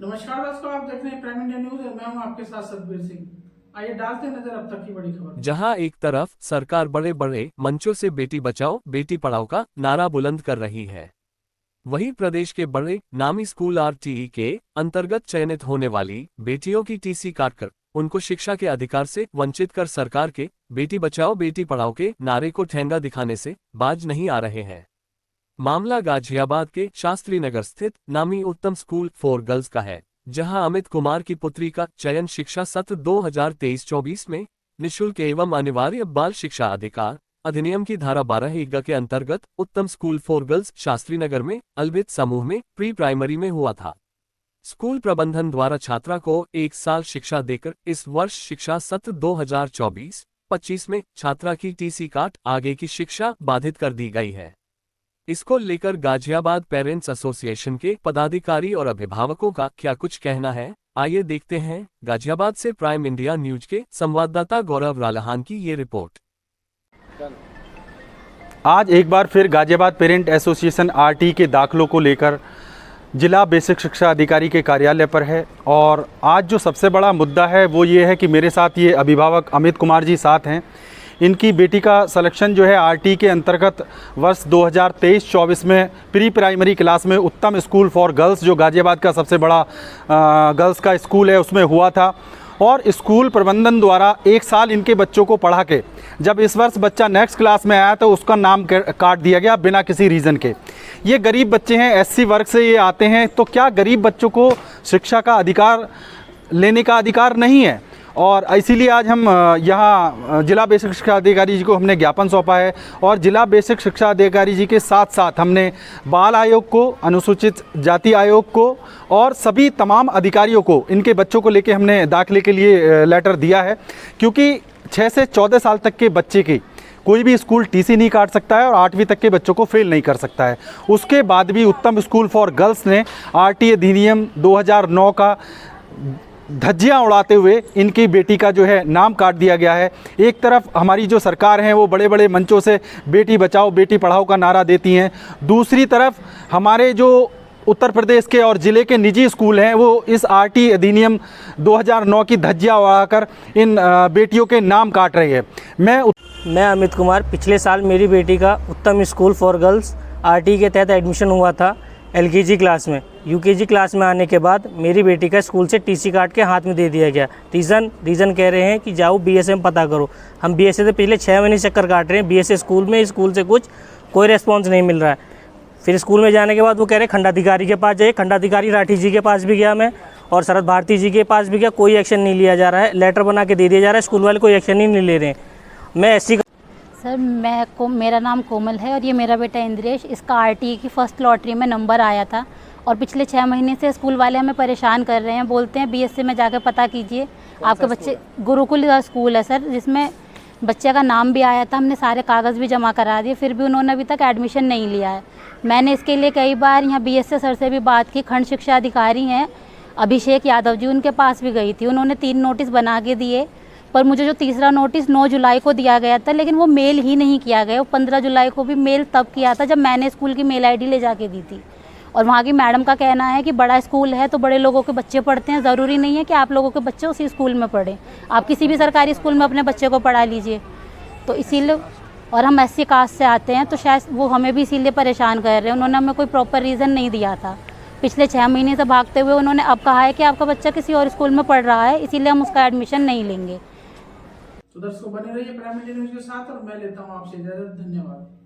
नमस्कार दोस्तों, आप देख रहे हैं प्राइम इंडिया न्यूज और मैं हूं आपके साथ सतबीर सिंह। आइए डालते हैं नजर अब तक की बड़ी खबर। जहां एक तरफ सरकार बड़े बड़े मंचों से बेटी बचाओ बेटी पढ़ाओ का नारा बुलंद कर रही है, वहीं प्रदेश के बड़े नामी स्कूल आरटीई के अंतर्गत चयनित होने वाली बेटियों की टीसी काटकर उनको शिक्षा के अधिकार से वंचित कर सरकार के बेटी बचाओ बेटी पढ़ाओ के नारे को ठेंगा दिखाने से बाज नहीं आ रहे हैं। मामला गाजियाबाद के शास्त्री नगर स्थित नामी उत्तम स्कूल फॉर गर्ल्स का है, जहां अमित कुमार की पुत्री का चयन शिक्षा सत्र 2023-24 में निःशुल्क एवं अनिवार्य बाल शिक्षा अधिकार अधिनियम की धारा 12(1) के अंतर्गत उत्तम school for girls Shastri Nagar में अलवित समूह में प्री प्राइमरी में हुआ था। स्कूल प्रबंधन द्वारा छात्रा को 1 साल शिक्षा देकर इस वर्ष शिक्षा सत्र 2024-25 में छात्रा की टीसी काट आगे की शिक्षा बाधित कर दी गई है। इसको लेकर गाजियाबाद पेरेंट्स एसोसिएशन के पदाधिकारी और अभिभावकों का क्या कुछ कहना है, आइए देखते हैं। गाजियाबाद से प्राइम इंडिया न्यूज के संवाददाता गौरव रालाहान की ये रिपोर्ट। आज एक बार फिर गाजियाबाद पेरेंट एसोसिएशन आरटी के दाखिलों को लेकर जिला बेसिक शिक्षा अधिकारी के कार्यालय पर है और आज जो सबसे बड़ा मुद्दा है वो ये है कि मेरे साथ ये अभिभावक अमित कुमार जी साथ हैं। इनकी बेटी का सिलेक्शन जो है आरटी के अंतर्गत वर्ष 2023-24 में प्री प्राइमरी क्लास में उत्तम स्कूल फॉर गर्ल्स जो गाजियाबाद का सबसे बड़ा गर्ल्स का स्कूल है उसमें हुआ था और स्कूल प्रबंधन द्वारा 1 साल इनके बच्चों को पढ़ा के जब इस वर्ष बच्चा नेक्स्ट क्लास में आया तो उसका नाम काट दिया गया बिना किसी रीज़न के। ये गरीब बच्चे हैं, एससी वर्ग से ये आते हैं, तो क्या गरीब बच्चों को शिक्षा का अधिकार लेने का अधिकार नहीं है? और इसीलिए आज हम यहाँ जिला बेसिक शिक्षा अधिकारी जी को हमने ज्ञापन सौंपा है और जिला बेसिक शिक्षा अधिकारी जी के साथ साथ हमने बाल आयोग को, अनुसूचित जाति आयोग को और सभी तमाम अधिकारियों को इनके बच्चों को लेके हमने दाखिले के लिए लेटर दिया है, क्योंकि 6 से 14 साल तक के बच्चे की कोई भी स्कूल टीसी नहीं काट सकता है और 8वीं तक के बच्चों को फेल नहीं कर सकता है। उसके बाद भी उत्तम स्कूल फॉर गर्ल्स ने आरटी अधिनियम 2009 का धज्जियां उड़ाते हुए इनकी बेटी का जो है नाम काट दिया गया है। एक तरफ हमारी जो सरकार है वो बड़े बड़े मंचों से बेटी बचाओ बेटी पढ़ाओ का नारा देती हैं, दूसरी तरफ हमारे जो उत्तर प्रदेश के और ज़िले के निजी स्कूल हैं वो इस आरटी अधिनियम 2009 की धज्जियां उड़ाकर इन बेटियों के नाम काट रही है। मैं अमित कुमार, पिछले साल मेरी बेटी का उत्तम स्कूल फॉर गर्ल्स आरटी के तहत एडमिशन हुआ था एलकेजी क्लास में। यूकेजी क्लास में आने के बाद मेरी बेटी का स्कूल से टीसी काट के हाथ में दे दिया गया। रीज़न कह रहे हैं कि जाओ बीएसए में पता करो। हम बीएसए से पिछले 6 महीने चक्कर काट रहे हैं, बीएसए स्कूल में, स्कूल से कोई रेस्पॉन्स नहीं मिल रहा है। फिर स्कूल में जाने के बाद वो कह रहे हैं खंडाधिकारी के पास जाइए। खंडाधिकारी राठी जी के पास भी गया मैं और शरद भारती जी के पास भी गया, कोई एक्शन नहीं लिया जा रहा है। लेटर बना के दे दिया जा रहा है, स्कूल वाले कोई एक्शन ही नहीं ले रहे हैं। मैं एससी सर मेरा नाम कोमल है और ये मेरा बेटा इंद्रेश। इसका आरटी की फर्स्ट लॉटरी में नंबर आया था और पिछले 6 महीने से स्कूल वाले हमें परेशान कर रहे हैं। बोलते हैं बीएसए में जाकर पता कीजिए, आपके बच्चे गुरुकुल स्कूल है सर, जिसमें बच्चे का नाम भी आया था। हमने सारे कागज़ भी जमा करा दिए, फिर भी उन्होंने अभी तक एडमिशन नहीं लिया है। मैंने इसके लिए कई बार यहाँ बीएसए सर से भी बात की। खंड शिक्षा अधिकारी हैं अभिषेक यादव जी, उनके पास भी गई थी। उन्होंने 3 नोटिस बना के दिए, पर मुझे जो तीसरा नोटिस 9 जुलाई को दिया गया था, लेकिन वो मेल ही नहीं किया गया। वो 15 जुलाई को भी मेल तब किया था जब मैंने स्कूल की मेल आईडी ले जाके दी थी। और वहाँ की मैडम का कहना है कि बड़ा स्कूल है तो बड़े लोगों के बच्चे पढ़ते हैं, ज़रूरी नहीं है कि आप लोगों के बच्चे उसी स्कूल में पढ़ें, आप किसी भी सरकारी स्कूल में अपने बच्चे को पढ़ा लीजिए। तो इसीलिए, और हम एससी कास्ट से आते हैं तो शायद वो हमें भी इसीलिए परेशान कर रहे हैं। उन्होंने हमें कोई प्रॉपर रीज़न नहीं दिया था। पिछले 6 महीने से भागते हुए उन्होंने अब कहा है कि आपका बच्चा किसी और स्कूल में पढ़ रहा है, इसीलिए हम उसका एडमिशन नहीं लेंगे। तो दर्शकों बने रहिए प्राइम इंडिया न्यूज के साथ और मैं लेता हूँ आपसे इजाजत। धन्यवाद।